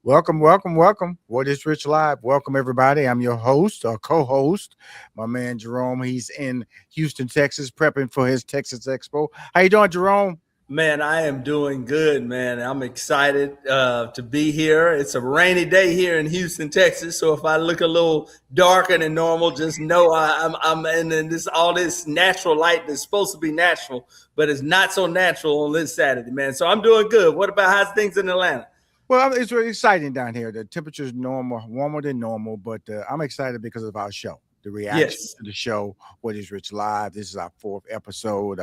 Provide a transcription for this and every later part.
Welcome, welcome, welcome. What is Rich Live? Welcome, everybody. I'm your host, or co-host, my man Jerome. He's in Houston, Texas, prepping for his Texas Expo. How you doing, Jerome? Man, I am doing good, man. I'm excited to be here. It's a rainy day here in Houston, Texas. So if I look a little darker than normal, just know I'm in this all this natural light that's supposed to be natural, but it's not so natural on this Saturday, man. So I'm doing good. What about how's things in Atlanta? Well, it's really exciting down here. The temperature's normal, warmer than normal, but I'm excited because of our show. The reaction Yes. to the show, What is Rich Live? This is our fourth episode.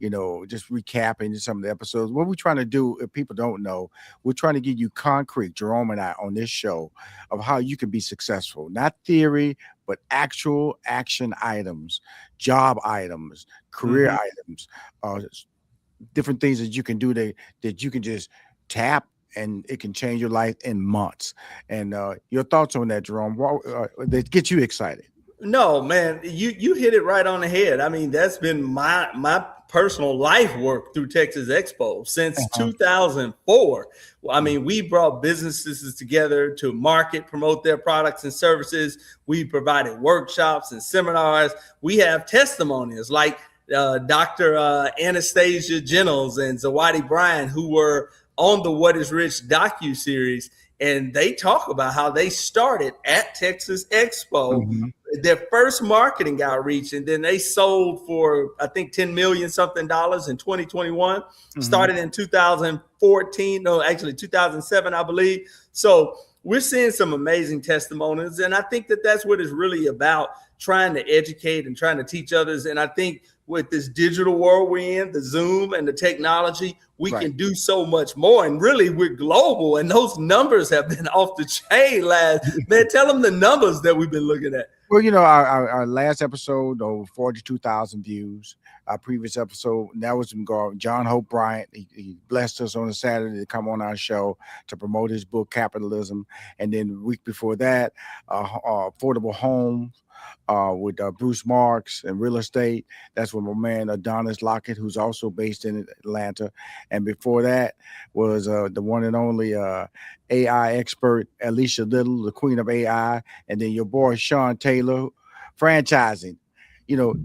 Just recapping some of the episodes. What we're trying to do, if people don't know, we're trying to give you concrete, Jerome and I, on this show of how you can be successful. Not theory, but actual action items, job items, career Hmm. items, uh, different things that you can do that you can just tap and it can change your life in months. And your thoughts on that, Jerome? That get you excited? No, man, you hit it right on the head. I mean, that's been my personal life work through Texas Expo since Uh-huh. 2004. Well, I mean, we brought businesses together to market, promote their products and services. We provided workshops and seminars. We have testimonials like Dr. Anastasia Jennels and Zawadi Bryan, who were on the What is Rich docu-series, and they talk about how they started at Texas Expo, Mhm. their first marketing outreach, and then they sold for I think 10 million something dollars in 2021. Mhm. Started in 2014, no, actually 2007, I believe. So we're seeing some amazing testimonials, and I think that that's what it's really about, trying to educate and trying to teach others. And I think with this digital world we're in, the Zoom and the technology, we Right. can do so much more. And really, we're global, and those numbers have been off the chain. Last man, tell them the numbers that we've been looking at. Well, our last episode over 42,000 views. Our previous episode that was John Hope Bryant. He blessed us on a Saturday to come on our show to promote his book Capitalism, and then the week before that, Affordable Home with Bruce Marks and real estate. That's with my man Adonis Lockett, who's also based in Atlanta. And before that was the one and only AI expert Alicia Little, the queen of AI, and then your boy Sean Taylor, franchising.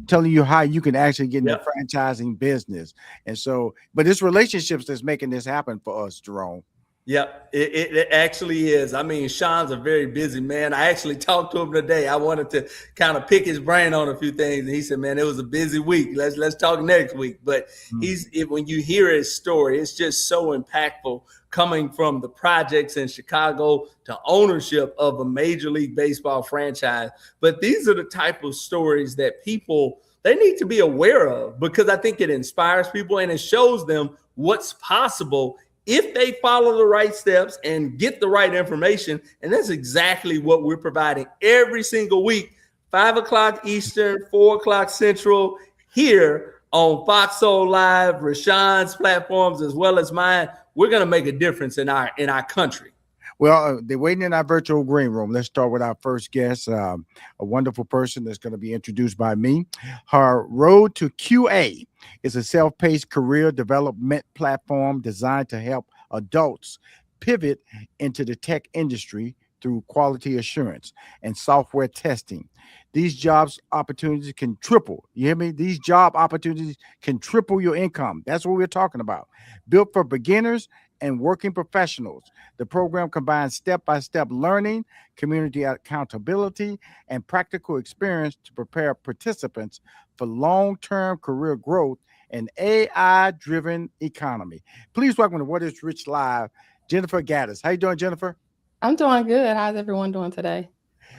Telling you how you can actually get in the Yeah. franchising business. And so, but it's relationships that's making this happen for us, Jerome. Yep, it actually is. I mean, Sean's a very busy man. I actually talked to him today. I wanted to kind of pick his brain on a few things, and he said, "Man, it was a busy week. Let's talk next week." But Mm. when you hear his story, it's just so impactful. Coming from the projects in Chicago to ownership of a Major League Baseball franchise, but these are the type of stories that people they need to be aware of, because I think it inspires people and it shows them what's possible if they follow the right steps and get the right information. And that's exactly what we're providing every single week, 5 o'clock Eastern, 4 o'clock Central, here on Fox Soul Live, Rashawn's platforms, as well as mine. We're going to make a difference in our country. Well, they're waiting in our virtual green room. Let's start with our first guest, a wonderful person that's going to be introduced by me. Her road to QA is a self paced career development platform designed to help adults pivot into the tech industry through quality assurance and software testing. These jobs opportunities can triple. You hear me? These job opportunities can triple your income. That's what we're talking about. Built for beginners and working professionals. The program combines step by step learning, community accountability, and practical experience to prepare participants for long term career growth in AI driven economy. Please welcome to What is Rich Live, Jennfier Gaddis. How you doing, Jennifer? I'm doing good. How's everyone doing today?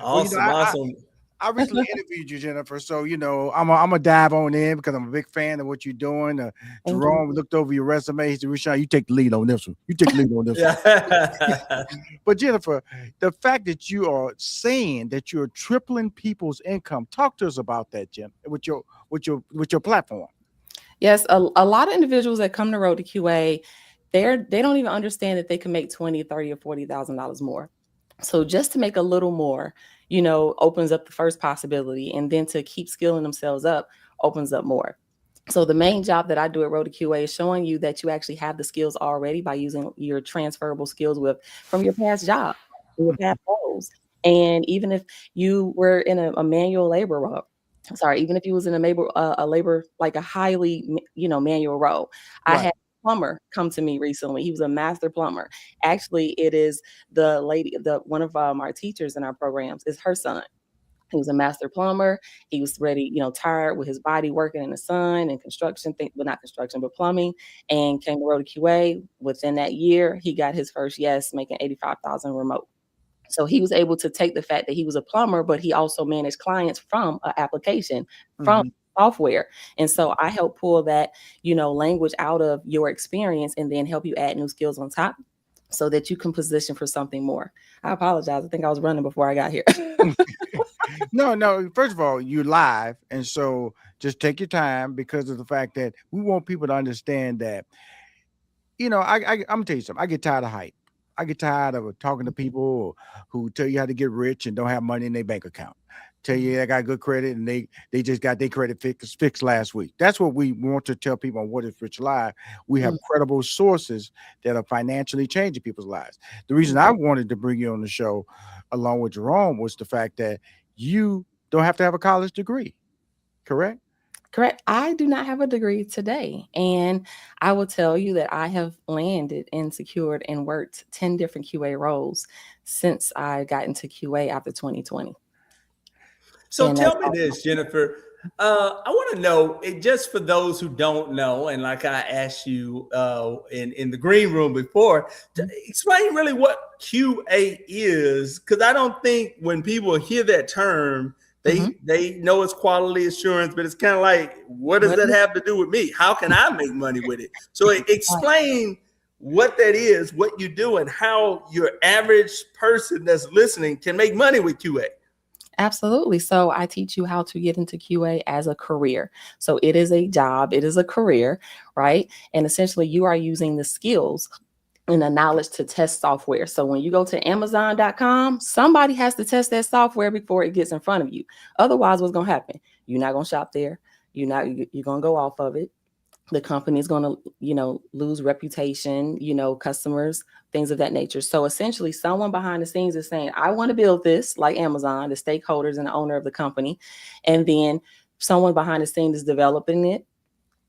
Well, Awesome, awesome. I recently interviewed you, Jennifer. So I'm a dive on in because I'm a big fan of what you're doing. Thank you. Jerome looked over your resume. He said, "Rashawn, you take the lead on this one. You take the lead on this one." Yeah. But Jennifer, the fact that you are saying that you're tripling people's income, talk to us about that, Jen, with your platform. Yes, a lot of individuals that come to Road to QA, they don't even understand that they can make 20, 30, or $40,000 more. So just to make a little more, opens up the first possibility, and then to keep skilling themselves up opens up more. So the main job that I do at Road to QA is showing you that you actually have the skills already by using your transferable skills from your past job, from your past roles. And even if you were in a manual labor role, even if you was in a labor like a highly manual role, I Right. had a plumber come to me recently. He was a master plumber. Actually, it is the lady, the one of our teachers in our programs is her son. He was a master plumber. He was ready, tired with his body working in the sun and construction, well, not construction, but plumbing, and came to Road to QA. Within that year, he got his first yes, making 85,000 remote. So he was able to take the fact that he was a plumber, but he also managed clients from an application, from Mhm. software. And so I help pull that, language out of your experience and then help you add new skills on top so that you can position for something more. I apologize. I think I was running before I got here. No, no. First of all, you live, and so just take your time because of the fact that we want people to understand that. I'm gonna tell you something. I get tired of hype. I get tired of talking to people who tell you how to get rich and don't have money in their bank account. Tell you they got good credit and they just got their credit fixed last week. That's what we want to tell people on What Is Rich Live. We have Mm, credible sources that are financially changing people's lives. The reason mm. I wanted to bring you on the show, along with Jerome, was the fact that you don't have to have a college degree. Correct? Correct. I do not have a degree today. And I will tell you that I have landed and secured and worked 10 different QA roles since I got into QA after 2020. So And that's tell me all. this, Jennfier. I want to know, just for those who don't know, and like I asked you in the green room before, to explain really what QA is, because I don't think when people hear that term, Mhm. they know it's quality assurance, but it's kind of like, what does What that is have to do with me? How can I make money with it? So right? explain what that is, what you do, and how your average person that's listening can make money with QA. Absolutely. So I teach you how to get into QA as a career. So it is a job, it is a career, right? And essentially, you are using the skills and the knowledge to test software. So when you go to Amazon.com, somebody has to test that software before it gets in front of you. Otherwise, what's going to happen? You're not going to shop there. You're going to go off of it. The company is going to, lose reputation, customers, things of that nature. So essentially, someone behind the scenes is saying, I want to build this, like Amazon, the stakeholders and the owner of the company. And then someone behind the scenes is developing it.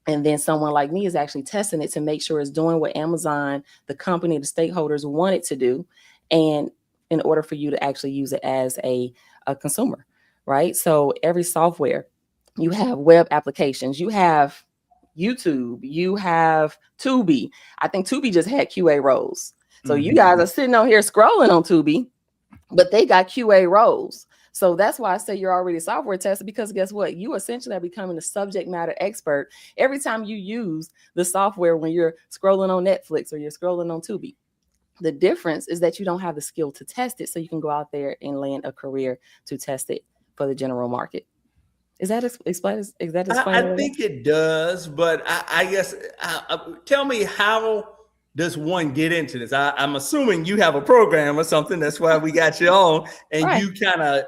And then someone like me is actually testing it to make sure it's doing what Amazon, the company, the stakeholders want it to do. And in order for you to actually use it as a consumer, right? So every software, you have web applications, you have YouTube, you have Tubi. I think Tubi just had QA roles. So you Mhm. guys are sitting on here scrolling on Tubi, but they got QA roles. So that's why I say you're already software tested, because guess what? You essentially are becoming a subject matter expert every time you use the software when you're scrolling on Netflix or you're scrolling on Tubi. The difference is that you don't have the skill to test it, so you can go out there and land a career to test it for the general market. Is that explain? Is that I explainable? think it does, but I guess tell me, how does one get into this? I'm assuming you have a program or something. That's why we got you on, and Right. you kind of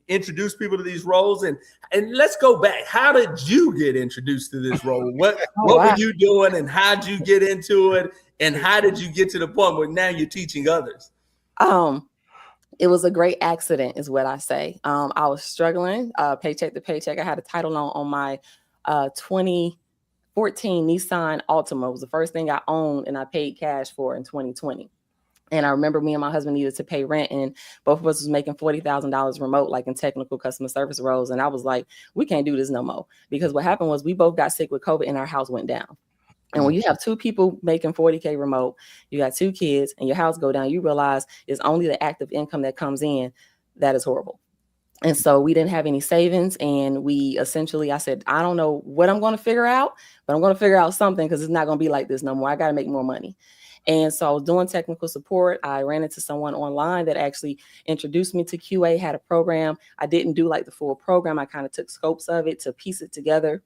introduce people to these roles. And let's go back. How did you get introduced to this role? Oh What were wow. you doing, and how did you get into it? And how did you get to the point where now you're teaching others? Um, it was a great accident, is what I say. I was struggling, paycheck to paycheck. I had a title on my 2014 Nissan Altima. It was the first thing I owned, and I paid cash for in 2020. And I remember me and my husband needed to pay rent, and both of us was making $40,000 remote, like in technical customer service roles. And I was like, we can't do this no more, because what happened was we both got sick with COVID and our house went down. And when you have two people making 40K remote, you got two kids, and your house go down, you realize it's only the active income that comes in that is horrible. And so we didn't have any savings. And we essentially, I said, I don't know what I'm going to figure out, but I'm going to figure out something, because it's not going to be like this no more. I got to make more money. And so I was doing technical support. I ran into someone online that actually introduced me to QA, had a program. I didn't do like the full program. I kind of took scopes of it to piece it together,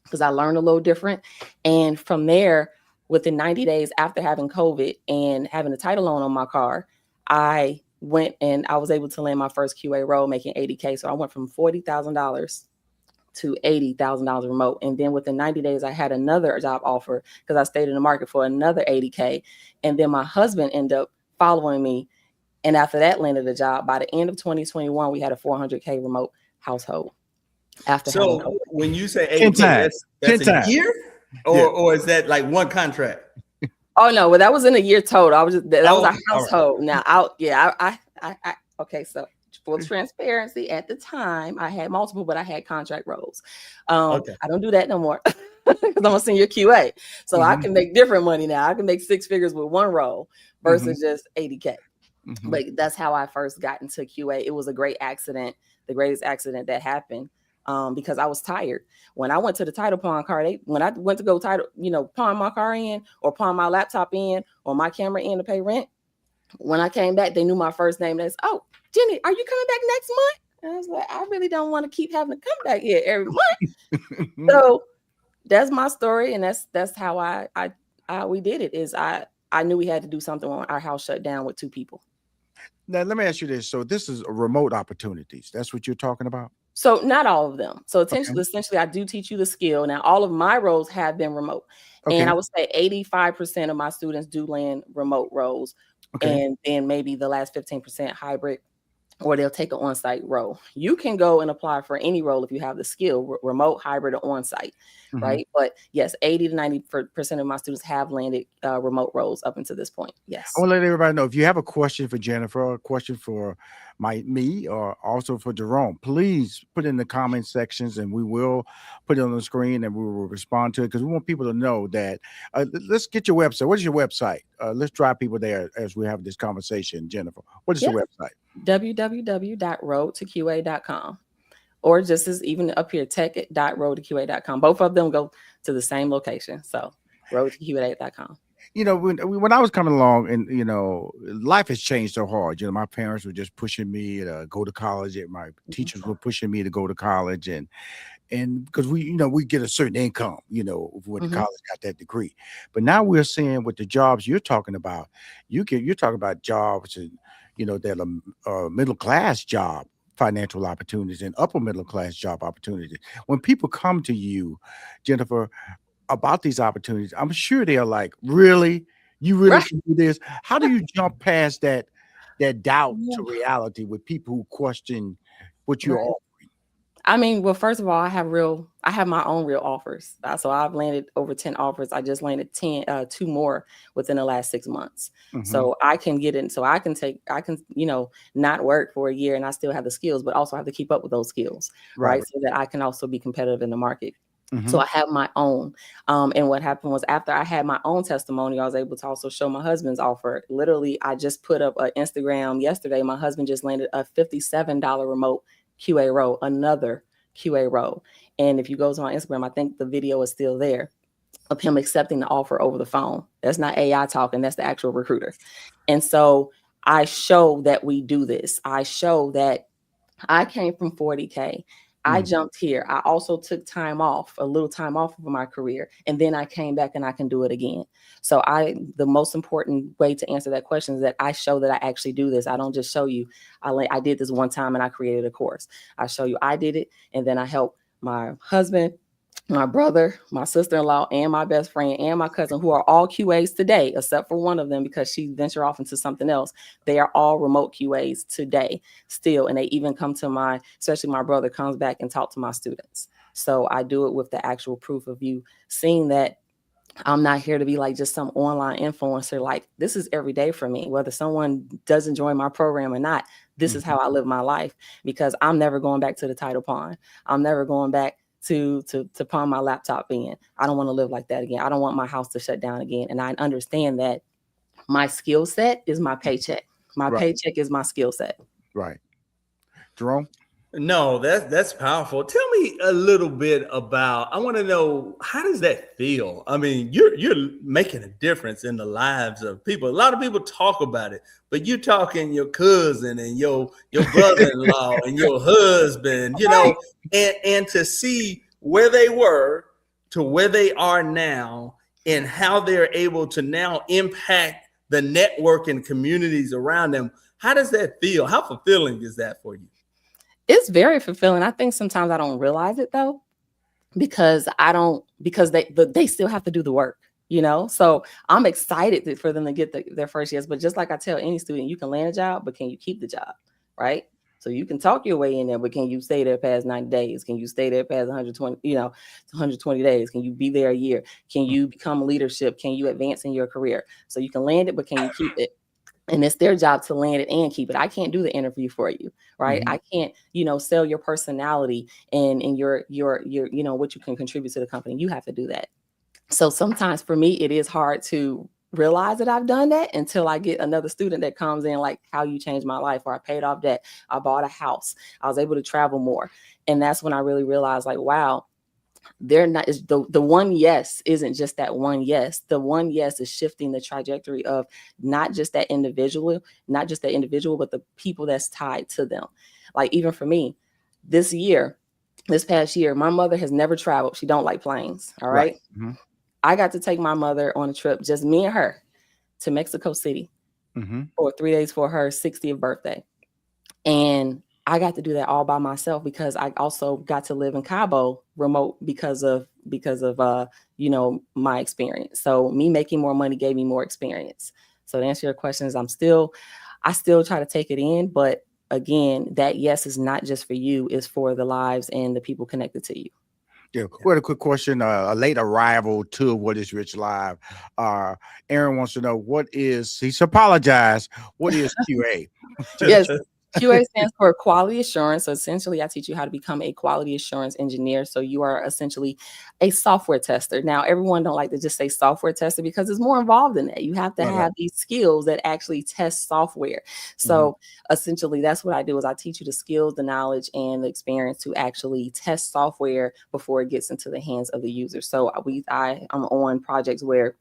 because I learned a little different. And from there, within 90 days after having COVID and having a title loan on my car, I went and I was able to land my first QA role making 80K. So I went from $40,000 to $80,000 remote. And then within 90 days, I had another job offer because I stayed in the market for another 80K. And then my husband ended up following me. And after that landed a job. By the end of 2021, we had a 400K remote household. After so when you say 10 80K, times. that's 10 a times. year, or is that like one contract? Oh no, well that was in a year total. I was just that was our Okay, household. Now I okay, so full transparency, at the time I had multiple, but I had contract roles. I don't do that no more because I'm a senior QA. So I can make different money now. I can make 6 figures with one role versus just 80K. But that's how I first got into QA. It was a great accident, the greatest accident that happened. Because I was tired. When I went to the title pawn car, when I went to go pawn my car in or pawn my laptop in or my camera in to pay rent, when I came back, they knew my first name. They said, "Oh, Jenny, are you coming back next month?" And I was like, I really don't want to keep having to come back here every month. So that's my story, and that's how we did it. Is I knew we had to do something when our house shut down with 2 people. Now let me ask you this: so this is remote opportunities. That's what you're talking about. So not all of them. So essentially, I do teach you the skill. Now, all of my roles have been remote. And I would say 85% of my students do land remote roles. And then maybe the last 15% hybrid, or they'll take an on-site role. You can go and apply for any role if you have the skill, remote, hybrid, or on-site, right? But yes, 80 to 90% of my students have landed remote roles up until this point. Yes. I want to let everybody know, if you have a question for Jennfier, or a question for me, or also for Jerome, please put in the comment sections and we will put it on the screen and we will respond to it, because we want people to know that. Let's get your website. What is your website? Let's drive people there as we have this conversation. Jennfier, what is your website? www.roadtoqa.com, or just as even up here, tech.roadtoqa.com. Both of them go to the same location. So roadtoqa.com. When I was coming along, and life has changed so hard. My parents were just pushing me to go to college, and my teachers were pushing me to go to college, and because we get a certain income, when the college got that degree. But now we're seeing with the jobs you're talking about, you're talking about jobs and that are middle class job financial opportunities and upper middle class job opportunities. When people come to you, Jennfier, about these opportunities, I'm sure they are like, really? You really can do this? How do you jump past that doubt to reality with people who question what you're offering? I mean, well, first of all, I have my own real offers. So I've landed over 10 offers. I just landed 2 more within the last 6 months. So I can get in. So I can not work for a year and I still have the skills, but also have to keep up with those skills, right? So that I can also be competitive in the market. So I have my own. And what happened was, after I had my own testimony, I was able to also show my husband's offer. Literally, I just put up an Instagram yesterday. My husband just landed a $57 remote QA role, another QA role. And if you go to my Instagram, I think the video is still there of him accepting the offer over the phone. That's not AI talking, that's the actual recruiter. And so I show that we do this. I show that I came from 40K. I jumped here. I also took a little time off of my career, and then I came back and I can do it again. So the most important way to answer that question is that I show that I actually do this. I don't just show you, I did this one time and I created a course. I show you I did it, and then I help my husband, my brother, my sister-in-law, and my best friend, and my cousin, who are all QAs today, except for one of them because she ventured off into something else. They are all remote QAs today still. And they even come to especially my brother comes back and talk to my students. So I do it with the actual proof of you seeing that I'm not here to be like just some online influencer. Like, this is every day for me, whether someone doesn't join my program or not. This is how I live my life, because I'm never going back to the title pawn. I'm never going back to pawn my laptop in. I don't want to live like that again. I don't want my house to shut down again. And I understand that my skill set is my paycheck. My paycheck is my skill set. Right. Jerome? No, that's powerful. Tell me a little bit about, I want to know, how does that feel? I mean, you're making a difference in the lives of people. A lot of people talk about it, but you're talking your cousin and your brother-in-law and your husband, and to see where they were to where they are now and how they're able to now impact the network and communities around them. How does that feel? How fulfilling is that for you? It's very fulfilling. I think sometimes I don't realize it though, because they still have to do the work, So I'm excited for them to get their first yes. But just like I tell any student, you can land a job, but can you keep the job, right? So you can talk your way in there, but can you stay there past 90 days? Can you stay there past 120, 120 days? Can you be there a year? Can you become leadership? Can you advance in your career? So you can land it, but can you keep it? And it's their job to land it and keep it. I can't do the interview for you, right? Mhm. I can't, sell your personality and your what you can contribute to the company. You have to do that. So sometimes for me, it is hard to realize that I've done that until I get another student that comes in, like, how you changed my life, or I paid off debt, I bought a house, I was able to travel more. And that's when I really realized, like, wow, they're not, is the one yes isn't just that one yes. The one yes is shifting the trajectory of not just that individual, but the people that's tied to them. Like, even for me, this past year, my mother has never traveled. She don't like planes. All Right. right. Mhm. I got to take my mother on a trip, just me and her, to Mexico City Mhm. for 3 days for her 60th birthday. And I got to do that all by myself because I also got to live in Cabo remote because of my experience. So me making more money gave me more experience. So to answer your questions, I still try to take it in, but again, that yes is not just for you, it's for the lives and the people connected to you. Yeah. We had a quick question. A late arrival to What Is Rich Live. Aaron wants to know he's apologized. What is QA? Yes. QA stands for quality assurance. So essentially, I teach you how to become a quality assurance engineer. So you are essentially a software tester. Now, everyone don't like to just say software tester because it's more involved than that. You have to Right. have these skills that actually test software. So essentially, that's what I do is I teach you the skills, the knowledge, and the experience to actually test software before it gets into the hands of the user. So I'm on projects where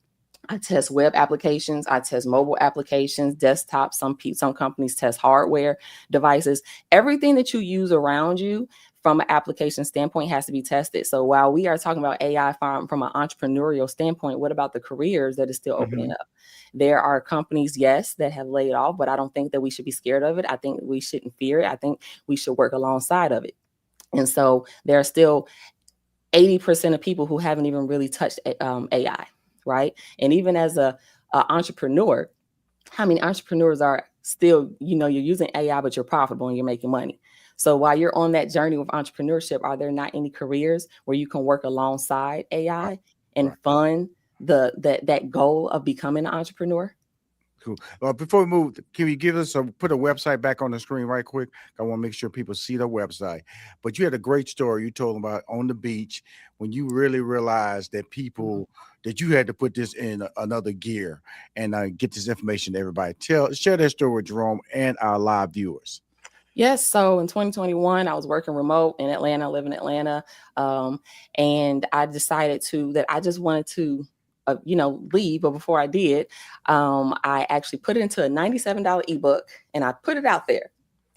I test web applications. I test mobile applications, desktops. Some companies test hardware devices. Everything that you use around you from an application standpoint has to be tested. So while we are talking about AI from an entrepreneurial standpoint, what about the careers that is still opening up? There are companies, yes, that have laid off, but I don't think that we should be scared of it. I think we shouldn't fear it. I think we should work alongside of it. And so there are still 80% of people who haven't even really touched AI, right? And even as a entrepreneur, how many entrepreneurs are still, you're using AI, but you're profitable and you're making money. So while you're on that journey with entrepreneurship, are there not any careers where you can work alongside AI and Right. fund that goal of becoming an entrepreneur? Cool. Before we move, can you put a website back on the screen right quick? I want to make sure people see the website. But you had a great story you told about on the beach when you really realized that that you had to put this in another gear and get this information to everybody. Share that story with Jerome and our live viewers. Yes. So in 2021, I was working remote in Atlanta, I live in Atlanta. And I decided that I just wanted to, leave. But before I did, I actually put it into a $97 ebook and I put it out there.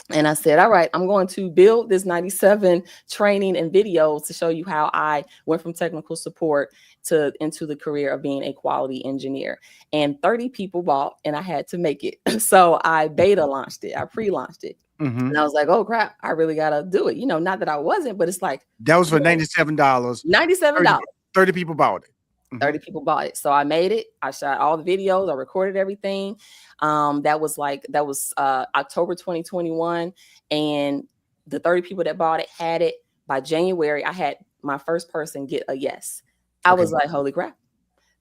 And I said, all right, I'm going to build this 97 training and videos to show you how I went from technical support into the career of being a quality engineer. And 30 people bought, and I had to make it. So I beta launched it. I pre-launched it. And I was like, oh crap, I really got to do it. Not that I wasn't, but it's like, that was for $97. $97. 30 people bought it. 30 people bought it. So I made it. I shot all the videos. I recorded everything. That was October 2021. And the 30 people that bought it had it by January. I had my first person get a yes. I was like, holy crap.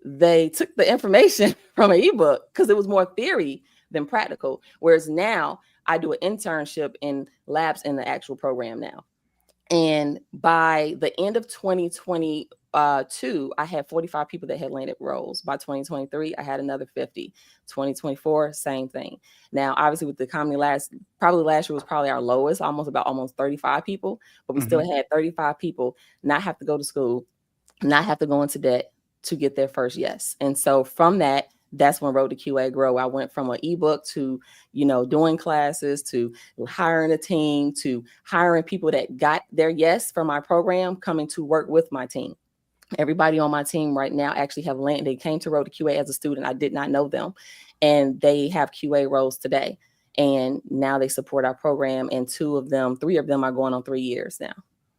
They took the information from an ebook because it was more theory than practical. Whereas now I do an internship in labs in the actual program now. And by the end of 2022, I had 45 people that had landed roles. By 2023, I had another 50. 2024, same thing. Now, obviously, with the economy last year was probably our lowest, almost 35 people, but we still had 35 people not have to go to school, not have to go into debt to get their first yes. And so from that's when Road to QA grow. I went from an ebook to, doing classes, to hiring a team, to hiring people that got their yes from my program, coming to work with my team. Everybody on my team right now actually have landed. They came to Road to QA as a student. I did not know them. And they have QA roles today. And now they support our program. And three of them are going on 3 years now,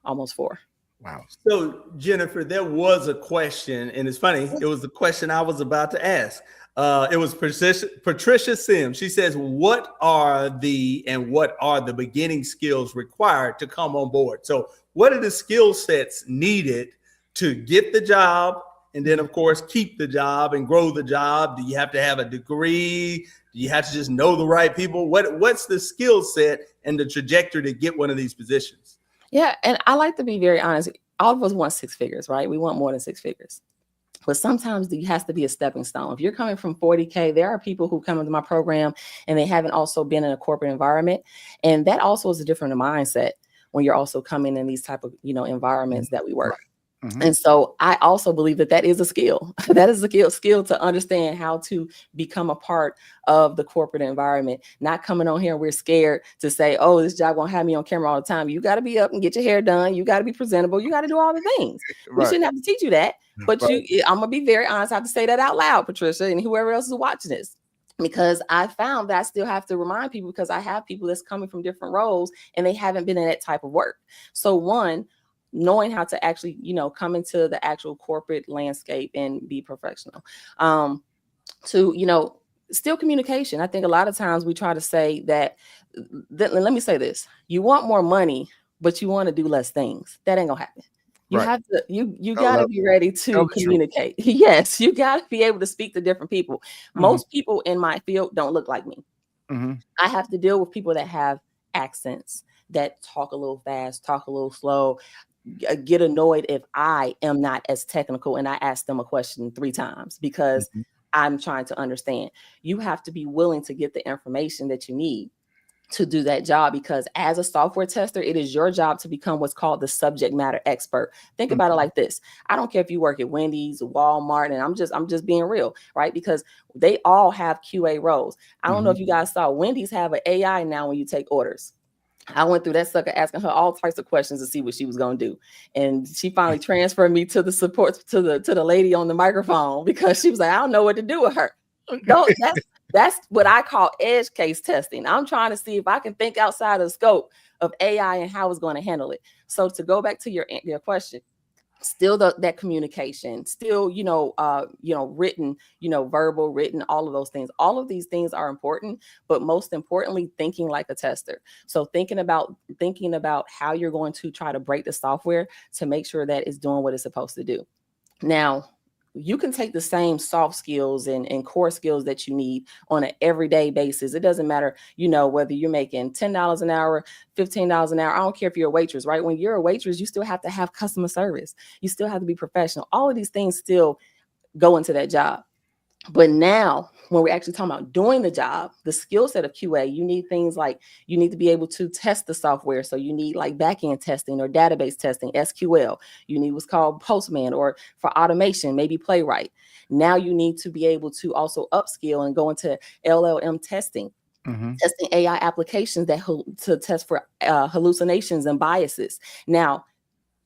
almost 4. Wow. So, Jennfier, there was a question, and it's funny. It was the question I was about to ask. It was Patricia Sims. She says, what are the beginning skills required to come on board? So what are the skill sets needed to get the job? And then, of course, keep the job and grow the job. Do you have to have a degree? Do you have to just know the right people? What's the skill set and the trajectory to get one of these positions? Yeah. And I like to be very honest. All of us want 6 figures, right? We want more than 6 figures. But sometimes it has to be a stepping stone. If you're coming from 40K, there are people who come into my program and they haven't also been in a corporate environment. And that also is a different mindset when you're also coming in these type of, environments that we work. Mm-hmm. And so I also believe that is a skill. That is a skill to understand how to become a part of the corporate environment, not coming on here and we're scared to say, oh, this job won't have me on camera all the time. You got to be up and get your hair done. You got to be presentable. You got to do all the things. We shouldn't have to teach you that. But I'm going to be very honest. I have to say that out loud, Patricia, and whoever else is watching this. Because I found that I still have to remind people, because I have people that's coming from different roles and they haven't been in that type of work. So one, knowing how to actually, come into the actual corporate landscape and be professional. To, still communication. I think a lot of times we try to say that let me say this. You want more money, but you want to do less things. That ain't gonna happen. You have to, you gotta be ready to communicate. Yes, you gotta be able to speak to different people. Mm-hmm. Most people in my field don't look like me. Mm-hmm. I have to deal with people that have accents, that talk a little fast, talk a little slow, get annoyed if I am not as technical and I ask them a question 3 times because I'm trying to understand. You have to be willing to get the information that you need to do that job, because as a software tester, it is your job to become what's called the subject matter expert. Think about it like this. I don't care if you work at Wendy's, Walmart, and I'm just being real, right? Because they all have QA roles. I don't know if you guys saw, Wendy's have an AI now when you take orders. I went through that sucker asking her all types of questions to see what she was going to do. And she finally transferred me to the support, to the lady on the microphone, because she was like, I don't know what to do with her. That's what I call edge case testing. I'm trying to see if I can think outside of the scope of AI and how it's going to handle it. So to go back to your question, still that communication, still, written, verbal, written, all of those things. All of these things are important, but most importantly, thinking like a tester. So thinking about how you're going to try to break the software to make sure that it's doing what it's supposed to do. Now, you can take the same soft skills and core skills that you need on an everyday basis. It doesn't matter, whether you're making $10 an hour, $15 an hour. I don't care if you're a waitress, right? When you're a waitress, you still have to have customer service. You still have to be professional. All of these things still go into that job. But now, when we're actually talking about doing the job, the skill set of QA, you need things like, you need to be able to test the software. So you need like backend testing or database testing, SQL. You need what's called Postman, or for automation, maybe Playwright. Now you need to be able to also upskill and go into LLM testing. Testing AI applications to test for hallucinations and biases. Now,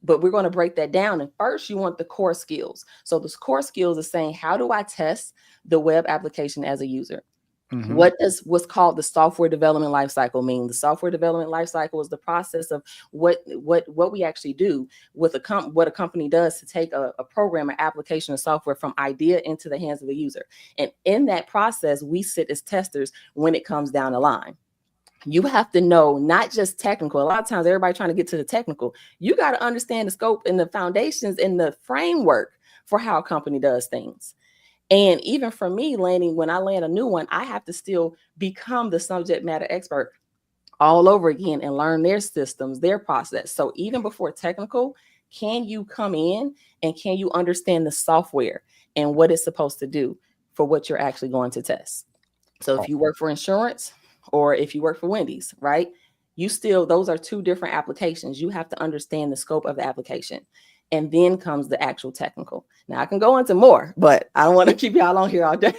but we're going to break that down. And first, you want the core skills. So the core skills is saying, how do I test the web application as a user? What does what's called the software development lifecycle mean? The software development lifecycle is the process of what we actually do with what a company does to take a program, an application, or software from idea into the hands of the user. And in that process, we sit as testers when it comes down the line. You have to know not just technical. A lot of times everybody trying to get to the technical. You got to understand the scope and the foundations and the framework for how a company does things. And even for me, when I land a new one, I have to still become the subject matter expert all over again and learn their systems, their process. So even before technical, can you come in and can you understand the software and what it's supposed to do for what you're actually going to test? So if you work for insurance, or if you work for Wendy's, right? Those are 2 different applications. You have to understand the scope of the application. And then comes the actual technical. Now I can go into more, but I don't want to keep y'all on here all day.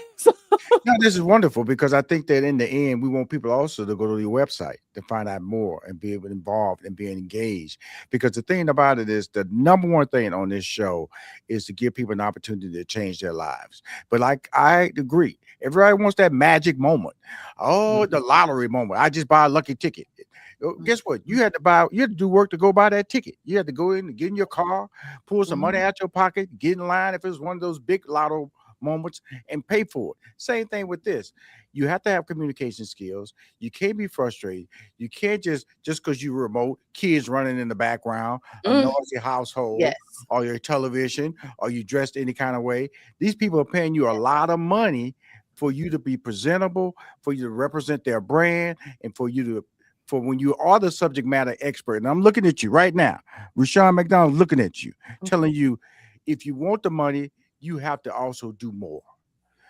No, this is wonderful because I think that in the end, we want people also to go to your website to find out more and be able to involved and be engaged. Because the thing about it is, the number one thing on this show is to give people an opportunity to change their lives. But like I agree, everybody wants that magic moment. Oh, the lottery moment. I just buy a lucky ticket. Guess what? You had to do work to go buy that ticket. You had to go in, get in your car, pull some money out your pocket, get in line if it was one of those big lotto moments, and pay for it. Same thing with this. You have to have communication skills. You can't be frustrated. You can't just because you're remote, kids running in the background, a noisy household, Yes. or your television, or you dressed any kind of way. These people are paying you a lot of money for you to be presentable, for you to represent their brand, and for when you are the subject matter expert. And I'm looking at you right now, Rushion McDonald, looking at you, telling you, if you want the money, you have to also do more.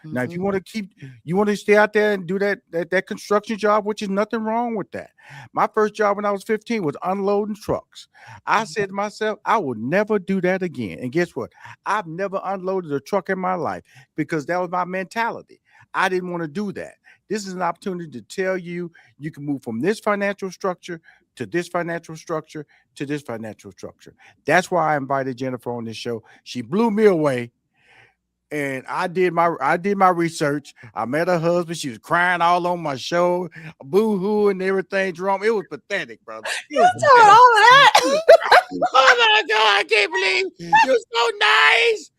Now, if you want to stay out there and do that construction job, which is nothing wrong with that. My first job when I was 15 was unloading trucks. I said to myself, I will never do that again. And guess what? I've never unloaded a truck in my life because that was my mentality. I didn't want to do that. This is an opportunity to tell you you can move from this financial structure to this financial structure to this financial structure. That's why I invited Jennfier on this show. She blew me away. And I did my research. I met her husband. She was crying all on my show, boo-hoo and everything. Jerome, it was pathetic, brother. It You was told all of that. oh my God, I can't believe you're so nice.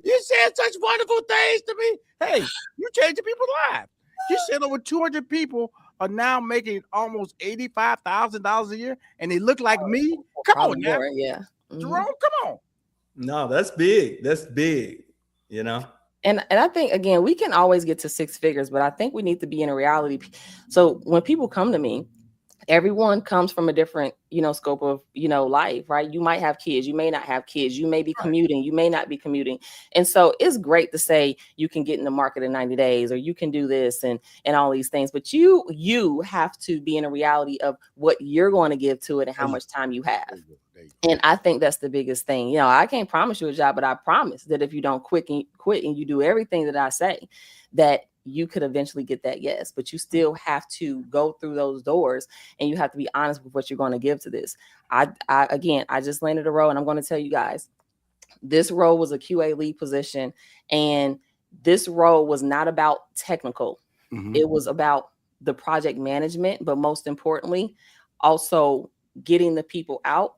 You said such wonderful things to me. Hey, you changing people's lives. You said over 200 people are now making almost $85,000 a year, and they look like me. Come on now, Yeah. Jerome, come on. No, that's big. That's big. You know. And I think, again, we can always get to six figures, but I think we need to be in a reality. So when people come to me, everyone comes from a different, scope of, life, right? You might have kids, you may not have kids, you may be commuting, you may not be commuting. And so it's great to say you can get in the market in 90 days, or you can do this and all these things, but you have to be in a reality of what you're going to give to it and how much time you have. And I think that's the biggest thing. I can't promise you a job, but I promise that if you don't quit and you do everything that I say, that you could eventually get that yes. But you still have to go through those doors, and you have to be honest with what you're going to give to this. I just landed a role, and I'm going to tell you guys, this role was a QA lead position, and this role was not about technical. It was about the project management, but most importantly, also getting the people out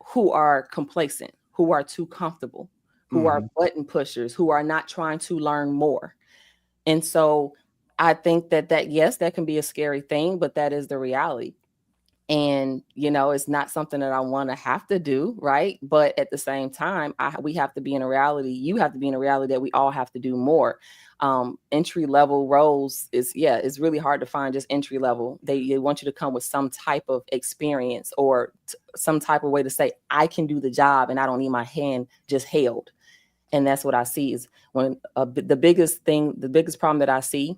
who are complacent, who are too comfortable, who are button pushers, who are not trying to learn more. And so I think that yes, that can be a scary thing, but that is the reality. And, it's not something that I want to have to do, right? But at the same time, we have to be in a reality. You have to be in a reality that we all have to do more. Entry level roles it's really hard to find just entry level. They want you to come with some type of experience or some type of way to say, I can do the job and I don't need my hand just held. And that's what I see is when the biggest problem that I see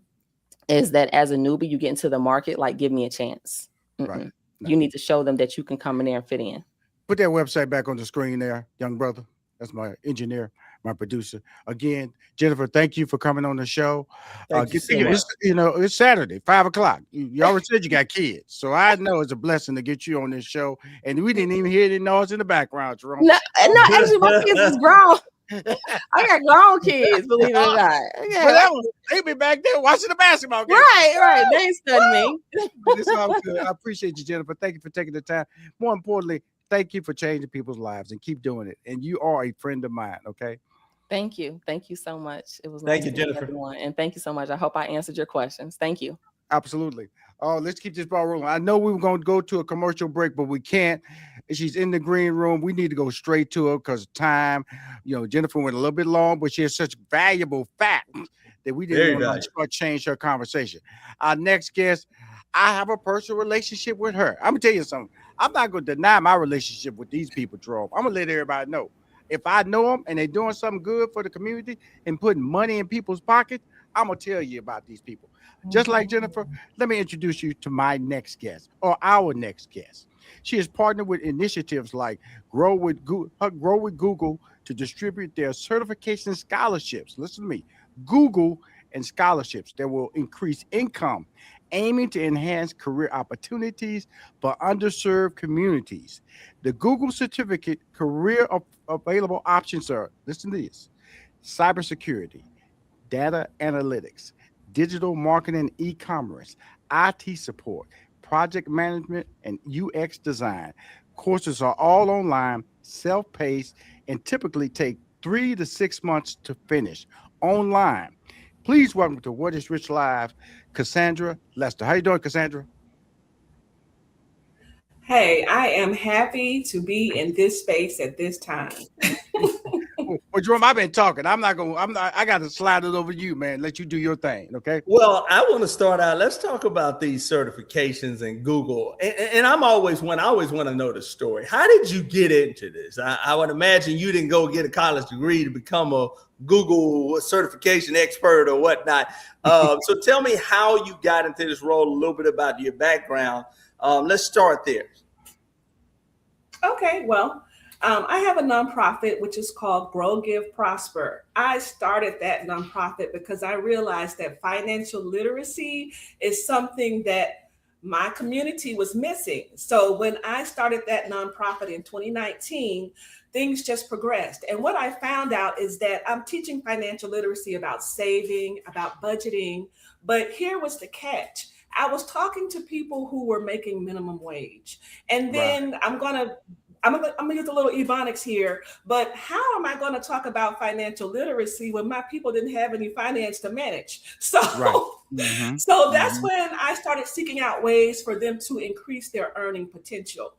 is that as a newbie, you get into the market, like, give me a chance. Right. You need to show them that you can come in there and fit in. Put that website back on the screen there, young brother. That's my engineer, my producer. Again, Jennfier, thank you for coming on the show. Thank you so much. It's Saturday, 5:00. You already said you got kids, so I know it's a blessing to get you on this show. And we didn't even hear any noise in the background, Jerome. No, actually, my kids is grown. I got grown kids, believe it or not. They be back there watching the basketball game. Right. They ain't studying me. It's all good. I appreciate you, Jennfier. Thank you for taking the time. More importantly, thank you for changing people's lives and keep doing it. And you are a friend of mine, okay? Thank you. Thank you so much. It was nice to meet everyone. And thank you so much. I hope I answered your questions. Thank you. Absolutely. Oh, let's keep this ball rolling. I know we were going to go to a commercial break, but we can't. She's in the green room. We need to go straight to her because time. Jennfier went a little bit long, but she has such valuable facts that we didn't want to change her conversation. Our next guest, I have a personal relationship with her. I'm going to tell you something. I'm not going to deny my relationship with these people, Jerome. I'm going to let everybody know. If I know them and they're doing something good for the community and putting money in people's pockets, I'm going to tell you about these people. Just like Jennfier, let me introduce you to my next guest or our next guest. She has partnered with initiatives like Grow with Google to distribute their certification scholarships. Listen to me, Google, and scholarships that will increase income, aiming to enhance career opportunities for underserved communities. The Google certificate available options are, listen to this: cybersecurity, data analytics, digital marketing, e-commerce, IT support, project management, and UX design. Courses are all online, self-paced, and typically take 3 to 6 months to finish. Online. Please welcome to What is Rich Live, Cassandra Lester. How you doing, Cassandra? Hey, I am happy to be in this space at this time. Well, Jerome, I've been talking. I got to slide it over to you, man. Let you do your thing, okay? Well, I want to start out. Let's talk about these certifications in Google. And I always want to know the story. How did you get into this? I would imagine you didn't go get a college degree to become a Google certification expert or whatnot. So tell me how you got into this role, a little bit about your background. Let's start there. Okay, well, I have a nonprofit which is called Grow, Give, Prosper. I started that nonprofit because I realized that financial literacy is something that my community was missing. So when I started that nonprofit in 2019, things just progressed. And what I found out is that I'm teaching financial literacy about saving, about budgeting. But here was the catch. I was talking to people who were making minimum wage. And then I'm gonna use a little ebonics here, but how am I going to talk about financial literacy when my people didn't have any finance to manage? So, that's when I started seeking out ways for them to increase their earning potential.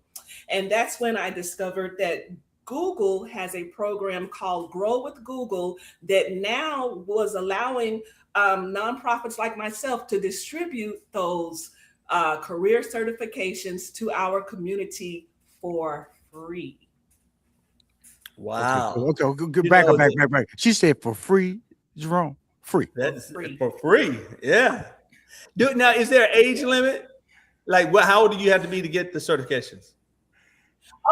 And that's when I discovered that Google has a program called Grow with Google that now was allowing nonprofits like myself to distribute those career certifications to our community for free. Wow. Okay. Good. Back up. She said for free, Jerome. Free. That's for free. Yeah. Now, is there an age limit? Like, how old do you have to be to get the certifications?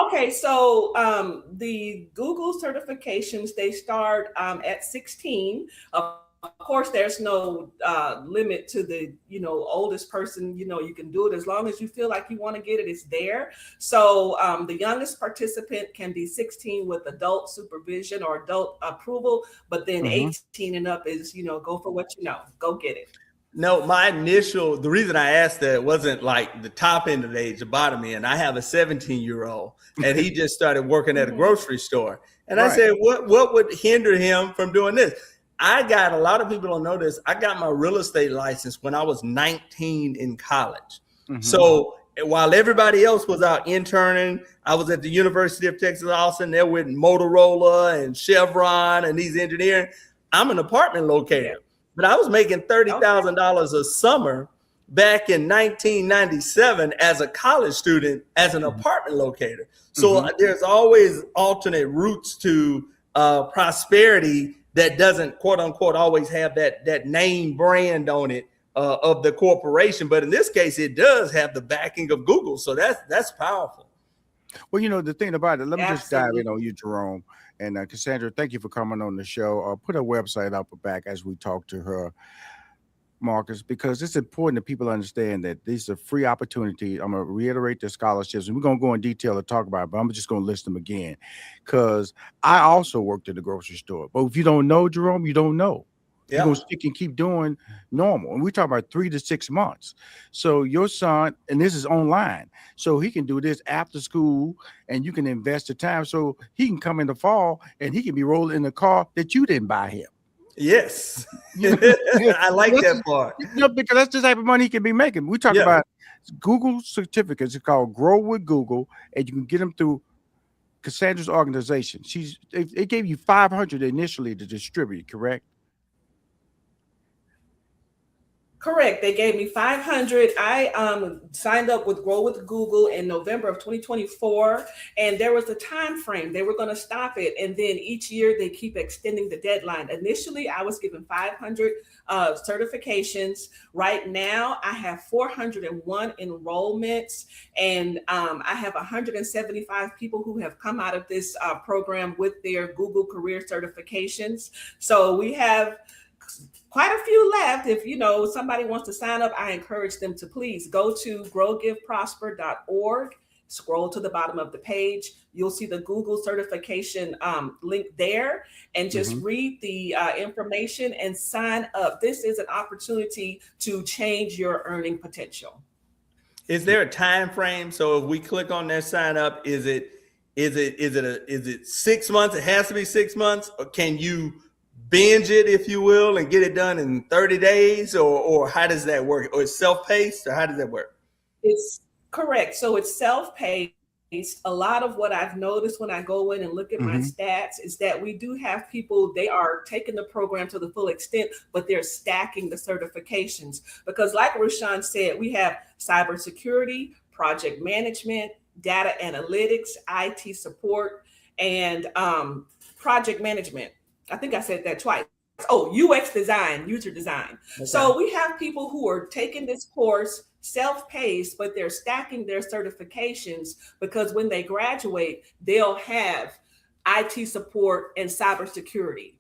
Okay, so the Google certifications, they start at 16. Of course, there's no limit to the, oldest person, you can do it as long as you feel like you want to get it, it's there. So the youngest participant can be 16 with adult supervision or adult approval, but then 18 and up is, go for what you know, go get it. No, the reason I asked that wasn't like the top end of the age, the bottom end. I have a 17-year-old and he just started working at a grocery store. And I said, what would hinder him from doing this? I got, a lot of people don't know this, I got my real estate license when I was 19 in college. So while everybody else was out interning, I was at the University of Texas Austin, there with Motorola and Chevron and these engineering. I'm an apartment locator, but I was making $30,000 a summer back in 1997 as a college student as an apartment locator. So there's always alternate routes to prosperity that doesn't, quote unquote, always have that name brand on it of the corporation. But in this case, it does have the backing of Google. So that's powerful. Well, the thing about it, let me just dive in on you, Jerome. And Cassandra, thank you for coming on the show. Put her website up or back as we talk to her, Marcus, because it's important that people understand that these are free opportunities. I'm going to reiterate the scholarships, and we're going to go in detail and talk about it, but I'm just going to list them again because I also worked at the grocery store. But if you don't know, Jerome, you don't know. You're going to stick and keep doing normal. And we talk about 3 to 6 months. So your son, and this is online, so he can do this after school and you can invest the time so he can come in the fall and he can be rolling in the car that you didn't buy him. Yes. I like that part. Because that's the type of money he can be making. We talk about Google certificates. It's called Grow with Google, and you can get them through Cassandra's organization. They gave you 500 initially to distribute, correct? Correct. They gave me 500. I signed up with Grow with Google in November of 2024, and there was a time frame. They were going to stop it, and then each year they keep extending the deadline. Initially, I was given 500 certifications. Right now, I have 401 enrollments, and I have 175 people who have come out of this program with their Google career certifications. So we have quite a few left. If somebody wants to sign up, I encourage them to please go to growgiveprosper.org. Scroll to the bottom of the page. You'll see the Google certification link there, and just read the information and sign up. This is an opportunity to change your earning potential. Is there a time frame? So if we click on that sign up, is it 6 months? It has to be 6 months, or can you binge it, if you will, and get it done in 30 days, or how does that work? Or it's self-paced, or how does that work? It's correct. So it's self-paced. A lot of what I've noticed when I go in and look at my stats is that we do have people, they are taking the program to the full extent, but they're stacking the certifications. Because like Rushion said, we have cybersecurity, project management, data analytics, IT support, and project management. I think I said that twice. Oh, UX design, user design. Okay. So we have people who are taking this course self-paced, but they're stacking their certifications because when they graduate, they'll have IT support and cybersecurity,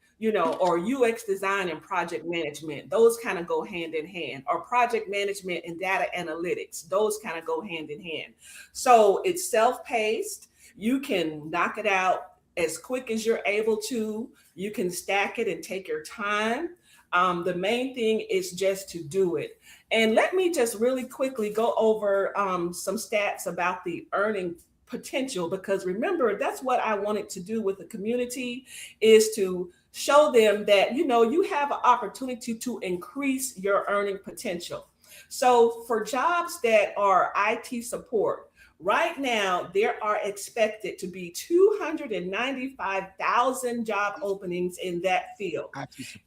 or UX design and project management. Those kind of go hand in hand, or project management and data analytics. Those kind of go hand in hand. So it's self-paced. You can knock it out as quick as you're able to. You can stack it and take your time. The main thing is just to do it. And let me just really quickly go over some stats about the earning potential, because remember, that's what I wanted to do with the community, is to show them that, you have an opportunity to increase your earning potential. So for jobs that are IT support, right now, there are expected to be 295,000 job openings in that field.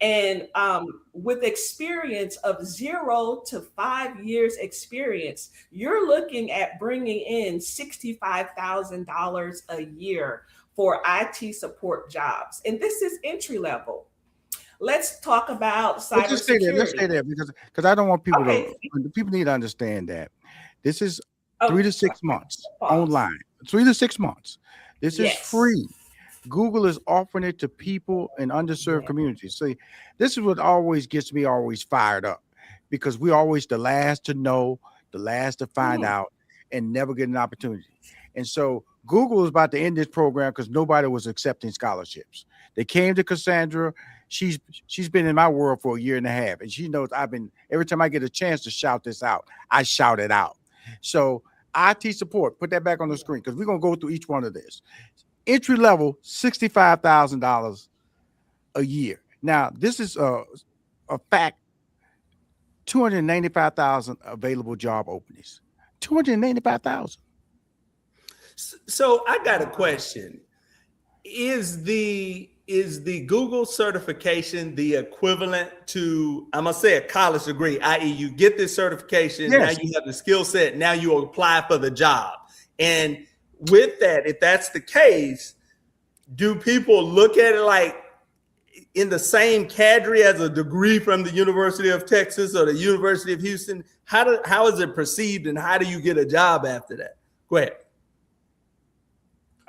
And with experience of 0 to 5 years experience, you're looking at bringing in $65,000 a year for IT support jobs. And this is entry level. Let's talk about cybersecurity. Let's stay there because I don't want people people need to understand that this is 3 to 6 months online. 3 to 6 months. This is free. Google is offering it to people in underserved communities. See, this is what always gets me fired up, because we're always the last to know, the last to find out, and never get an opportunity. And so Google is about to end this program because nobody was accepting scholarships. They came to Cassandra. She's been in my world for a year and a half, and she knows every time I get a chance to shout this out, I shout it out. So IT support, put that back on the screen because we're going to go through each one of this. Entry level, $65,000 a year. Now, this is a fact, 295,000 available job openings. 295,000. So I got a question. Is the Google certification the equivalent to, I'm going to say, a college degree, i.e. you get this certification, now you have the skill set, now you apply for the job. And with that, if that's the case, do people look at it like in the same cadre as a degree from the University of Texas or the University of Houston? How is it perceived, and how do you get a job after that? Go ahead.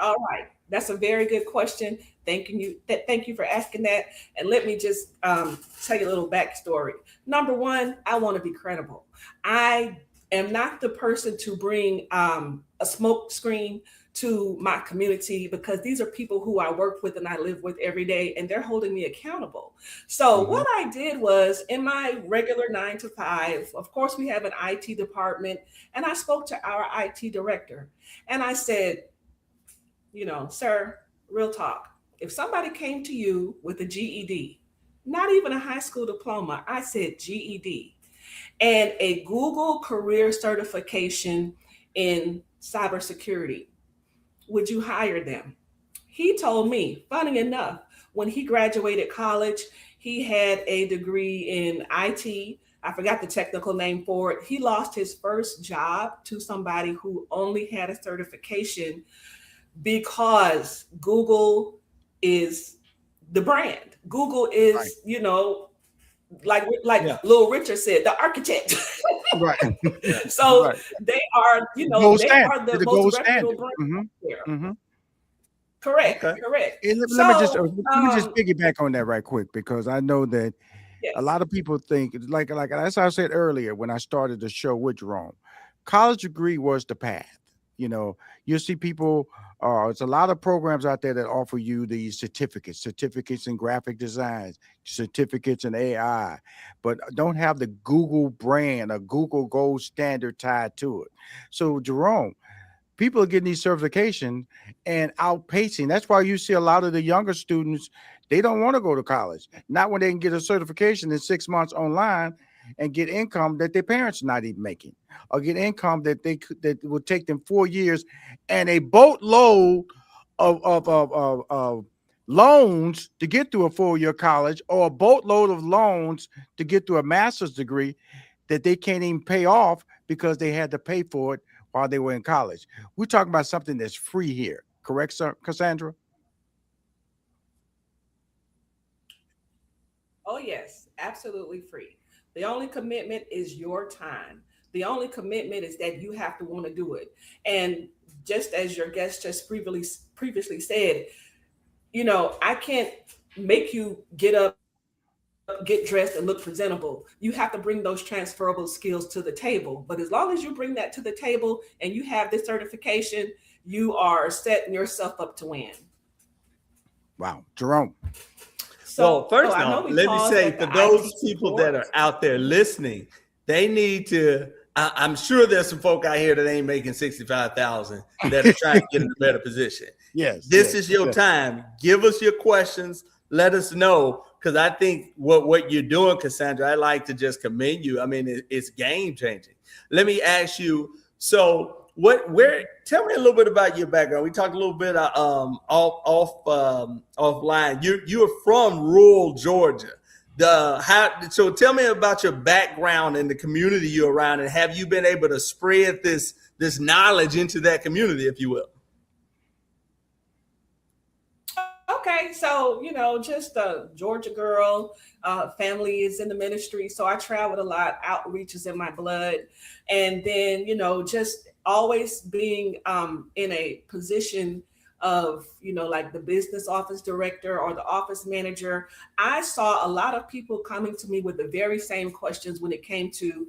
All right. That's a very good question. Thank you for asking that. And let me just tell you a little backstory. Number one, I want to be credible. I am not the person to bring a smoke screen to my community, because these are people who I work with and I live with every day, and they're holding me accountable. So what I did was, in my regular 9 to 5, of course, we have an IT department, and I spoke to our IT director, and I said, sir, real talk. If somebody came to you with a GED, not even a high school diploma, I said GED, and a Google career certification in cybersecurity, would you hire them? He told me, funny enough, when he graduated college, he had a degree in IT. I forgot the technical name for it. He lost his first job to somebody who only had a certification, because Google is the brand. Google is, like Lil Richard said, the architect. Right. So they are, they are the most reputable brand there. Correct. And let me just piggyback on that right quick, because I know that A Yes. lot of people think like as I said earlier when I started the show with Jerome, college degree was the path. You know, you see people. There's a lot of programs out there that offer you these certificates in graphic design, certificates in AI, but don't have the Google brand or Google gold standard tied to it. So, Jerome, people are getting these certifications and outpacing. That's why you see a lot of the younger students, they don't want to go to college. Not when they can get a certification in 6 months online and get income that their parents are not even making, or get income that will take them 4 years and a boatload of loans to get through a 4 year college, or a boatload of loans to get through a master's degree that they can't even pay off because they had to pay for it while they were in college. We're talking about something that's free here, correct, sir, Cassandra? Oh, yes, absolutely free. The only commitment is your time. The only commitment is that you have to want to do it. And just as your guest just previously said, I can't make you get up, get dressed, and look presentable. You have to bring those transferable skills to the table. But as long as you bring that to the table and you have this certification, you are setting yourself up to win. Wow. Jerome. Well, So first I know off, we let me paused say at for the those IT people that are support. out there listening, they need to. I'm sure there's some folk out here that ain't making 65,000 that are trying to get in a better position. Yes, This yes, is your yes. time. Give us your questions. Let us know, because I think what you're doing, Cassandra, I like to just commend you. I mean, it's game changing. Let me ask you. So, tell me a little bit about your background. We talked a little bit offline. You're from rural Georgia. So tell me about your background and the community you're around, and have you been able to spread this knowledge into that community, if you will? Okay, so just a Georgia girl, family is in the ministry, so I traveled a lot. Outreach is in my blood, and then just always being in a position of like the business office director or the office manager. I saw a lot of people coming to me with the very same questions when it came to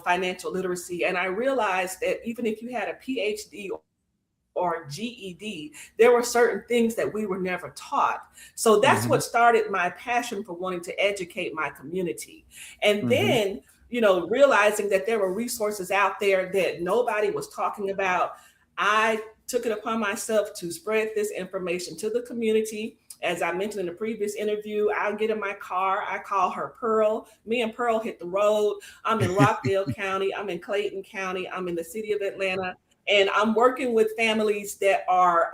financial literacy, and I realized that even if you had a PhD or GED, there were certain things that we were never taught. So that's Mm-hmm. what started my passion for wanting to educate my community. And Mm-hmm. then, realizing that there were resources out there that nobody was talking about, I took it upon myself to spread this information to the community. As I mentioned in the previous interview, I'll get in my car. I call her Pearl. Me and Pearl hit the road. I'm in Rockdale County. I'm in Clayton County. I'm in the city of Atlanta. And I'm working with families that are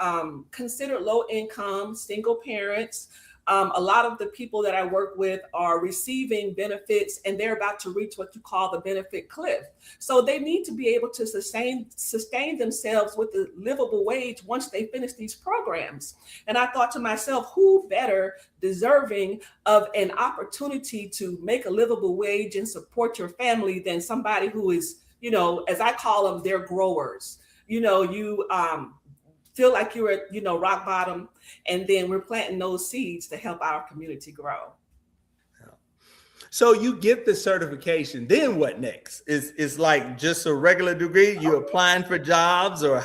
considered low income, single parents. A lot of the people that I work with are receiving benefits, and they're about to reach what you call the benefit cliff. So they need to be able to sustain themselves with a livable wage once they finish these programs. And I thought to myself, who better deserving of an opportunity to make a livable wage and support your family than somebody who is, as I call them, they're growers. You feel like you're at, rock bottom, and then we're planting those seeds to help our community grow. So you get the certification. Then what next? Is like just a regular degree? You applying for jobs, or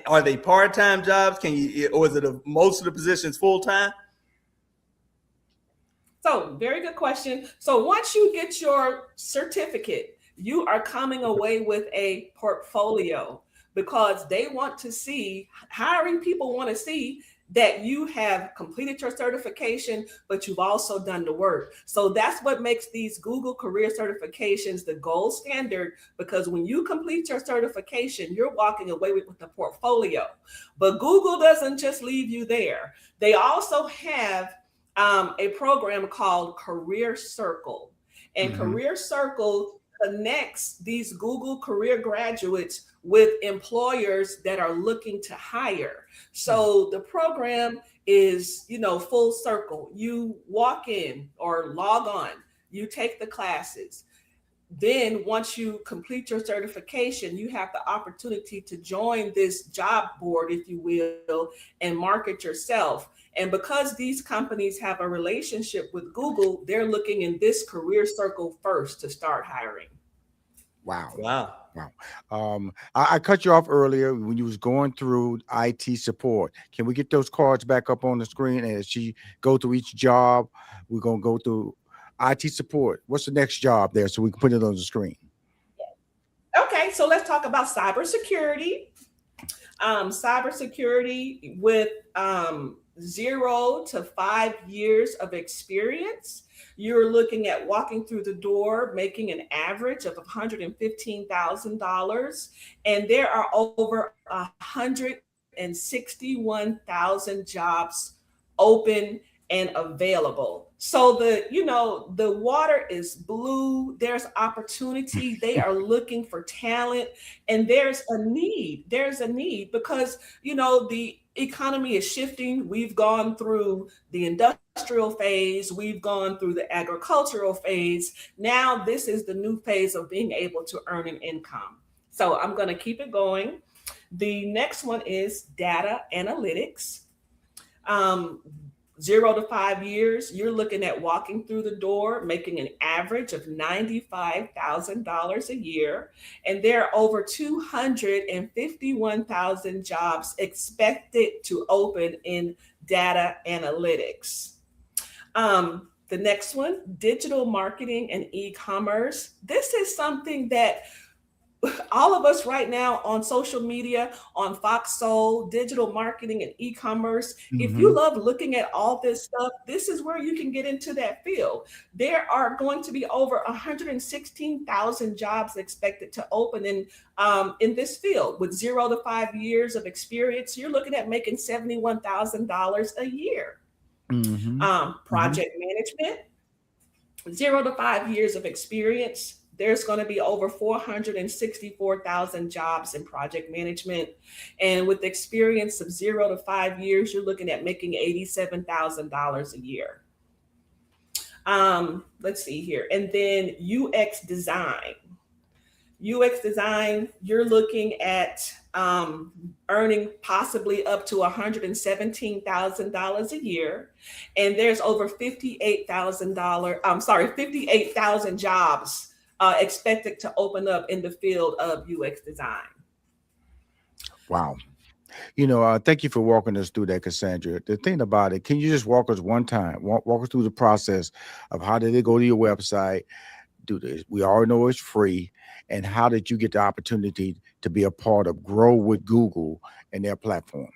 are they part-time jobs? Or is it most of the positions full-time? So, very good question. So, once you get your certificate, you are coming away with a portfolio, because they want to see, hiring people want to see that you have completed your certification, but you've also done the work. So that's what makes these Google career certifications the gold standard, because when you complete your certification, you're walking away with a portfolio. But Google doesn't just leave you there. They also have a program called Career Circle. And Mm-hmm. Career Circle connects these Google career graduates with employers that are looking to hire. So the program is, full circle. You walk in or log on, you take the classes. Then once you complete your certification, you have the opportunity to join this job board, if you will, and market yourself. And because these companies have a relationship with Google, they're looking in this career circle first to start hiring. Wow. Wow. Wow. I cut you off earlier when you was going through IT support. Can we get those cards back up on the screen? And as she go through each job, we're going to go through IT support. What's the next job there so we can put it on the screen? Okay, so let's talk about cybersecurity. Cybersecurity with 0 to 5 years of experience. You're looking at walking through the door, making an average of $115,000. And there are over 161,000 jobs open and available. So the water is blue. There's opportunity. They are looking for talent, and there's a need. There's a need because the economy is shifting. We've gone through the industrial phase. We've gone through the agricultural phase. Now this is the new phase of being able to earn an income. So I'm going to keep it going. The next one is data analytics. 0 to 5 years, you're looking at walking through the door, making an average of $95,000 a year. And there are over 251,000 jobs expected to open in data analytics. The next one, digital marketing and e-commerce. This is something that all of us right now on social media, on Foxsoul, digital marketing and e-commerce, if you love looking at all this stuff, this is where you can get into that field. There are going to be over 116,000 jobs expected to open in this field. With 0 to 5 years of experience, you're looking at making $71,000 a year. Project management, 0 to 5 years of experience, there's going to be over 464,000 jobs in project management. And with experience of 0 to 5 years, you're looking at making $87,000 a year. Let's see here. And then UX design. UX design, you're looking at earning possibly up to $117,000 a year. And there's over 58,000 jobs expected to open up in the field of UX design. Wow. Thank you for walking us through that, Cassandra. The thing about it, can you just walk us one time, walk us through the process of how did they go to your website, do this? We all know it's free. And how did you get the opportunity to be a part of Grow with Google and their platform?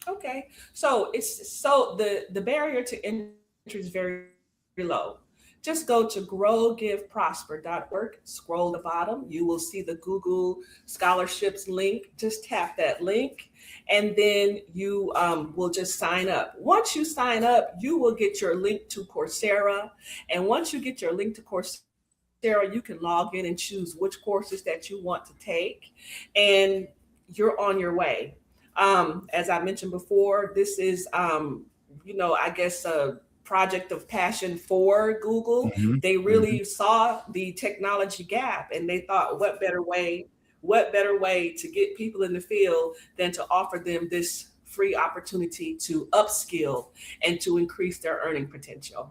Okay. So the barrier to entry is very low. Just go to growgiveprosper.org, scroll to the bottom. You will see the Google Scholarships link. Just tap that link, and then you will just sign up. Once you sign up, you will get your link to Coursera. And once you get your link to Coursera, you can log in and choose which courses that you want to take, and you're on your way. As I mentioned before, this is, I guess, a project of passion for Google. They really saw the technology gap, and they thought, what better way to get people in the field than to offer them this free opportunity to upskill and to increase their earning potential.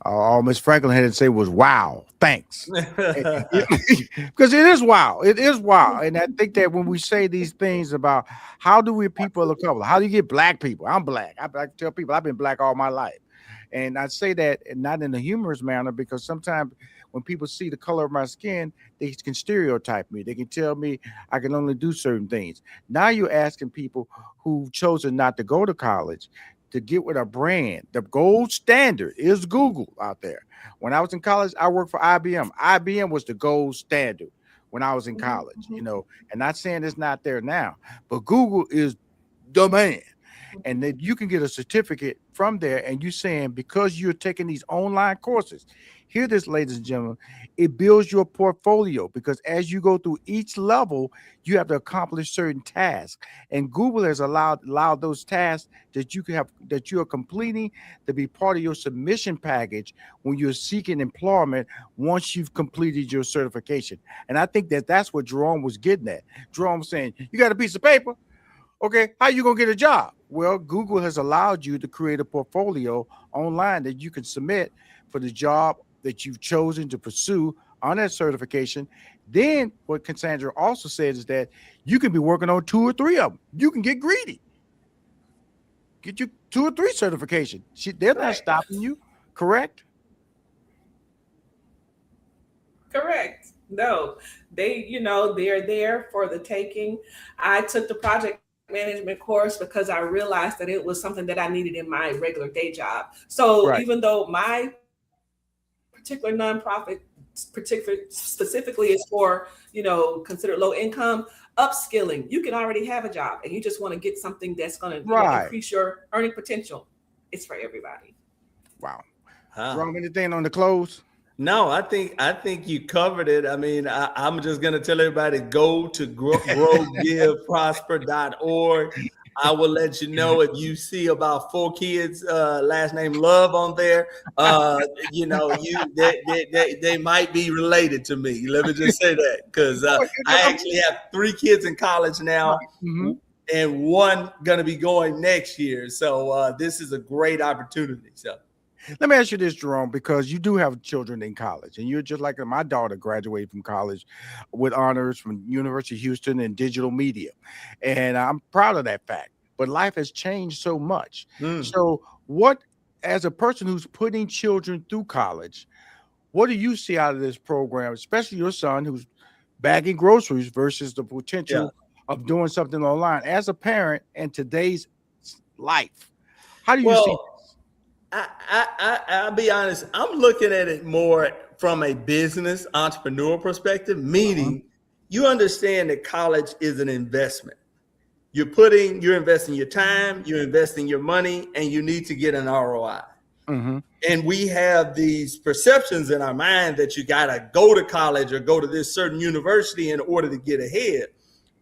All Miss Franklin had to say was, wow, thanks. Because it is wow. It is wow. And I think that when we say these things about how do we people of color, how do you get black people? I'm black. I tell people I've been black all my life. And I say that not in a humorous manner, because sometimes when people see the color of my skin, they can stereotype me. They can tell me I can only do certain things. Now you're asking people who've chosen not to go to college to get with a brand. The gold standard is Google out there. When I was in college, I worked for IBM. IBM was the gold standard when I was in college, and not saying it's not there now, but Google is the man. And that you can get a certificate from there, and you saying because you're taking these online courses, hear this, ladies and gentlemen, it builds your portfolio, because as you go through each level, you have to accomplish certain tasks, and Google has allowed those tasks that you are completing to be part of your submission package when you're seeking employment once you've completed your certification. And I think that's what Jerome was getting at. Jerome was saying, you got a piece of paper? Okay, how you gonna get a job? Well, Google has allowed you to create a portfolio online that you can submit for the job that you've chosen to pursue on that certification. Then what Cassandra also says is that you can be working on two or three of them. You can get greedy, get you two or three certification. They're not Right. stopping you, correct? Correct. No, they're there for the taking. I took the project management course because I realized that it was something that I needed in my regular day job. So Right. even though my particular nonprofit specifically is for, considered low income, upskilling, you can already have a job and you just want to get something that's going to, Right. increase your earning potential. It's for everybody. Wow. Huh. Jerome, anything on the close? No, I think you covered it. I mean, I'm just gonna tell everybody go to growgiveprosper.org. I will let you know if you see about 4 kids last name Love on there. They might be related to me. Let me just say that because I actually have 3 kids in college now, Mhm. and one gonna be going next year. So this is a great opportunity. So. Let me ask you this, Jerome, because you do have children in college, and you're just like my daughter graduated from college with honors from University of Houston in digital media, and I'm proud of that fact. But life has changed so much. Mm. So, what, as a person who's putting children through college, what do you see out of this program, especially your son who's bagging groceries versus the Yeah. potential of doing something online? As a parent in today's life, how do you see? Well, I'll be honest. I'm looking at it more from a business entrepreneur perspective, Mhm, meaning you understand that college is an investment. You're investing your time, you're investing your money, and you need to get an ROI. mhm, And we have these perceptions in our mind that you got to go to college or go to this certain university in order to get ahead.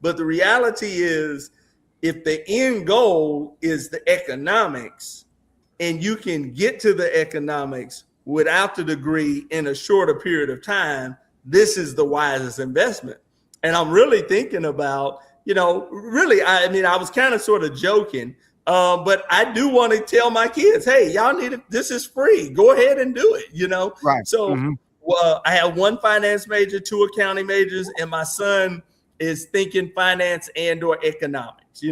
But the reality is, if the end goal is the economics, and you can get to the economics without the degree in a shorter period of time, this is the wisest investment. And I'm really thinking about, really, I mean, I was kind of sort of joking, but I do want to tell my kids, hey, y'all need it. This is free. Go ahead and do it. right. So Mhm. I have one finance major, 2 accounting majors, and my son is thinking finance and or economics.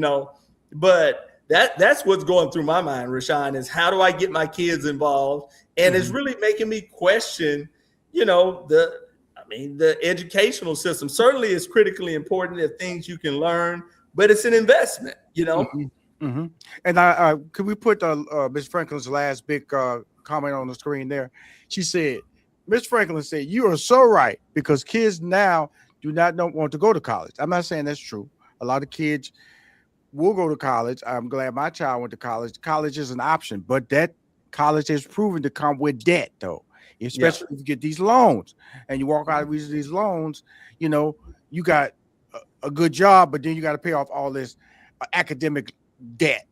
But that's what's going through my mind, Rashawn, is how do I get my kids involved? And it's Mhm. really making me question, the educational system. Certainly is critically important. There are things you can learn, but it's an investment. Mhm, mhm. And could we put Miss Franklin's last big comment on the screen there? She said, Miss Franklin said, "You are so right because kids now do not want to go to college." I'm not saying that's true. A lot of kids will go to college. I'm glad my child went to college. College is an option, but that college has proven to come with debt, though. Yeah. Especially if you get these loans and you walk out of these loans, you know, you got a good job, but then you got to pay off all this academic debt.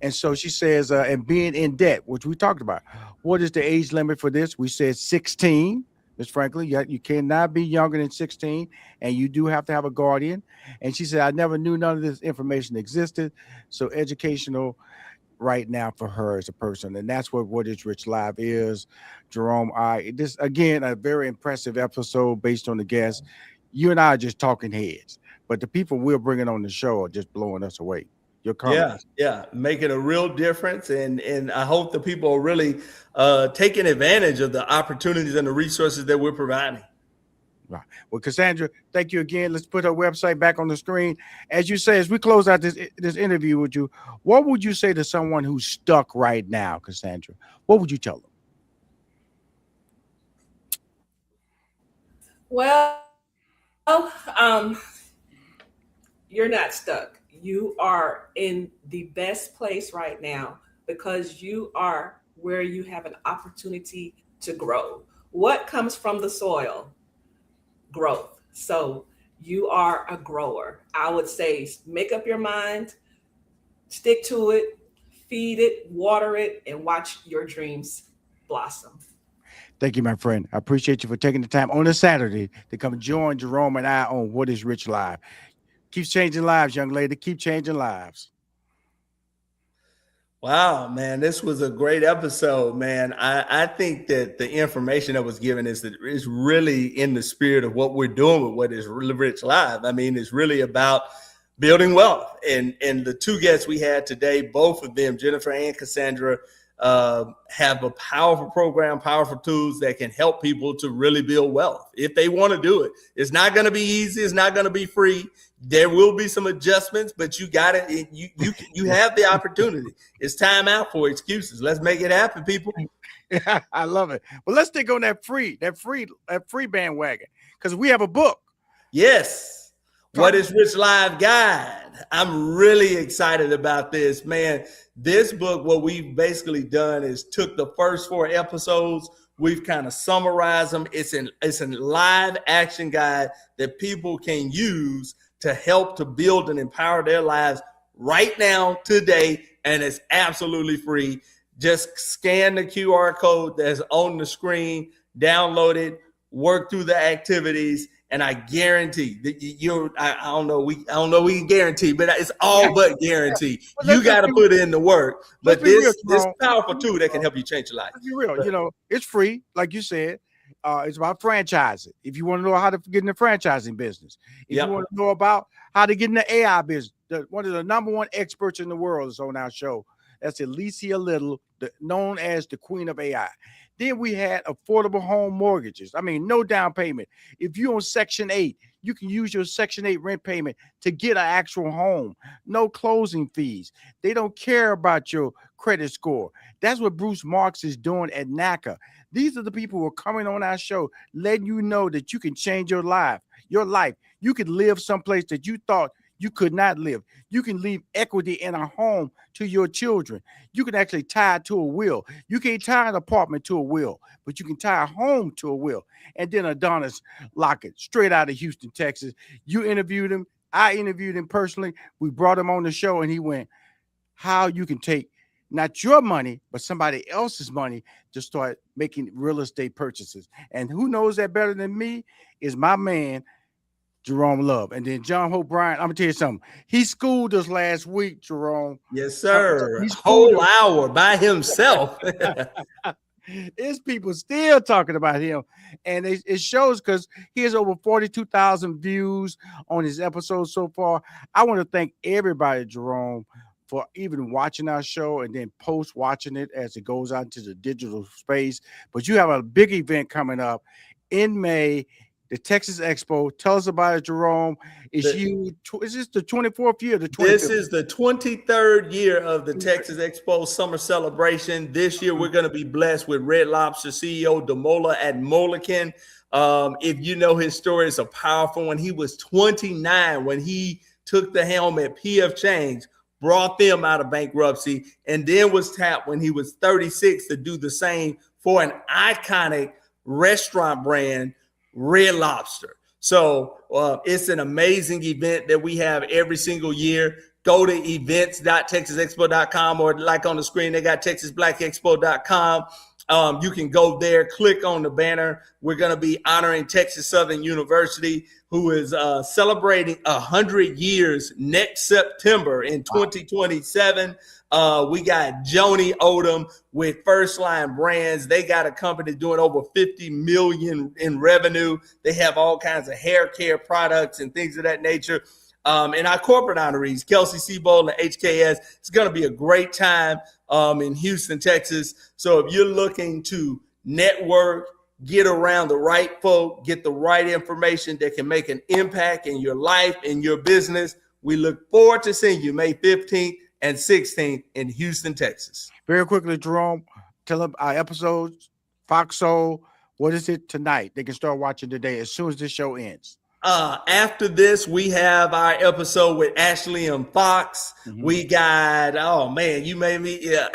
And so she says, and being in debt, which we talked about. What is the age limit for this? We said 16. Miss Franklin, you cannot be younger than 16, and you do have to have a guardian. And she said, I never knew none of this information existed. So educational right now for her as a person. And that's what is Rich Live is. Jerome, this again, a very impressive episode based on the guests. You and I are just talking heads, but the people we're bringing on the show are just blowing us away. Your Yeah, comments. yeah, making a real difference, and I hope the people are really taking advantage of the opportunities and the resources that we're providing. Right. Well, Cassandra, thank you again. Let's put her website back on the screen. As you say, as we close out this interview with you, what would you say to someone who's stuck right now, Cassandra? What would you tell them? Well, you're not stuck. You are in the best place right now because you are where you have an opportunity to grow. What comes from the soil? Growth. So you are a grower. I would say make up your mind, stick to it, feed it, water it, and watch your dreams blossom. Thank you, my friend. I appreciate you for taking the time on a Saturday to come join Jerome and I on What is Rich Live. Keeps changing lives, young lady. Keep changing lives. Wow, man, this was a great episode, man. I think that the information that was given is really in the spirit of what we're doing with what is Rich Live. I mean, it's really about building wealth. And the two guests we had today, both of them, Jennfier and Cassandra, have a powerful program, powerful tools that can help people to really build wealth if they want to do it. It's not going to be easy. It's not going to be free. There will be some adjustments, but you got it. You have the opportunity. It's time out for excuses. Let's make it happen, people. Yeah, I love it. Well, let's take on that free bandwagon, because we have a book. Yes. What is Rich Live Guide? I'm really excited about this, man. This book, what we've basically done is took the first 4 episodes. We've kind of summarized them. It's a live action guide that people can use to help to build and empower their lives right now, today, and it's absolutely free. Just scan the QR code that's on the screen, download it, work through the activities, and I guarantee that I don't know we can guarantee, but it's all but guarantee. You got to put in the work. But this powerful tool that can help you change your life. Let's be real. It's free, like you said. It's about franchising. If you want to know how to get in the franchising business, if you want to know about how to get in the AI business, one of the number one experts in the world is on our show. That's Alicia Little, known as the Queen of AI. Then we had affordable home mortgages. I mean, no down payment. If you're on Section 8, you can use your Section 8 rent payment to get an actual home. No closing fees. They don't care about your credit score. That's what Bruce Marks is doing at NACA. These are the people who are coming on our show, letting you know that you can change your life. You could live someplace that you thought you could not live. You can leave equity in a home to your children. You can actually tie it to a will. You can't tie an apartment to a will, but you can tie a home to a will. And then Adonis Lockett, straight out of Houston, Texas. You interviewed him. I interviewed him personally. We brought him on the show, and he went, how you can take not your money, but somebody else's money to start making real estate purchases. And who knows that better than me is my man, Jerome Love. And then John Hope Bryant, I'm gonna tell you something. He schooled us last week, Jerome. Yes, sir. Whole hour by himself. There's people still talking about him. And it shows because he has over 42,000 views on his episodes so far. I want to thank everybody, Jerome, for even watching our show and then post-watching it as it goes out into the digital space. But you have a big event coming up in May, the Texas Expo. Tell us about it, Jerome. Is this the 24th year? This is the 23rd year of the Texas Expo Summer Celebration. This year, we're going to be blessed with Red Lobster CEO Damola at Molican. If you know his story, it's a powerful one. He was 29 when he took the helm at PF Chang's, brought them out of bankruptcy, and then was tapped when he was 36 to do the same for an iconic restaurant brand, Red Lobster. So it's an amazing event that we have every single year. Go to events.texasexpo.com, or like on the screen, they got texasblackexpo.com. You can go there, click on the banner. We're going to be honoring Texas Southern University, who is celebrating 100 years next September in 2027. We got Joni Odom with First Line Brands. They got a company doing over $50 million in revenue. They have all kinds of hair care products and things of that nature. And our corporate honorees, Kelsey Seabold and HKS. It's going to be a great time in Houston, Texas. So if you're looking to network, get around the right folk, get the right information that can make an impact in your life, in your business, we look forward to seeing you May 15th and 16th in Houston, Texas. Very quickly, Jerome, tell them our episodes, Fox Soul, what is it tonight? They can start watching today as soon as this show ends. After this, we have our episode with Ashley and Fox. Mm-hmm. We got,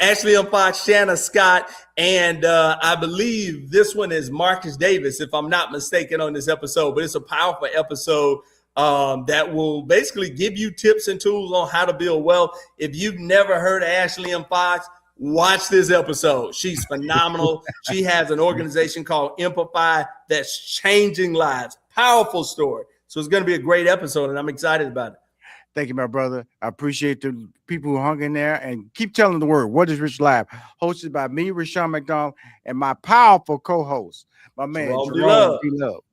Ashley and Fox, Shanna Scott, and I believe this one is Marcus Davis, if I'm not mistaken, on this episode. But it's a powerful episode that will basically give you tips and tools on how to build wealth. If you've never heard of Ashley and Fox, watch this episode. She's phenomenal. She has an organization called Amplify that's changing lives. Powerful story. So it's going to be a great episode, and I'm excited about it. Thank you, my brother. I appreciate the people who hung in there and keep telling the word. What is Rich Live? Hosted by me, Rashawn McDonald, and my powerful co-host, my man, Jerome D. Jerome Love. D. Love.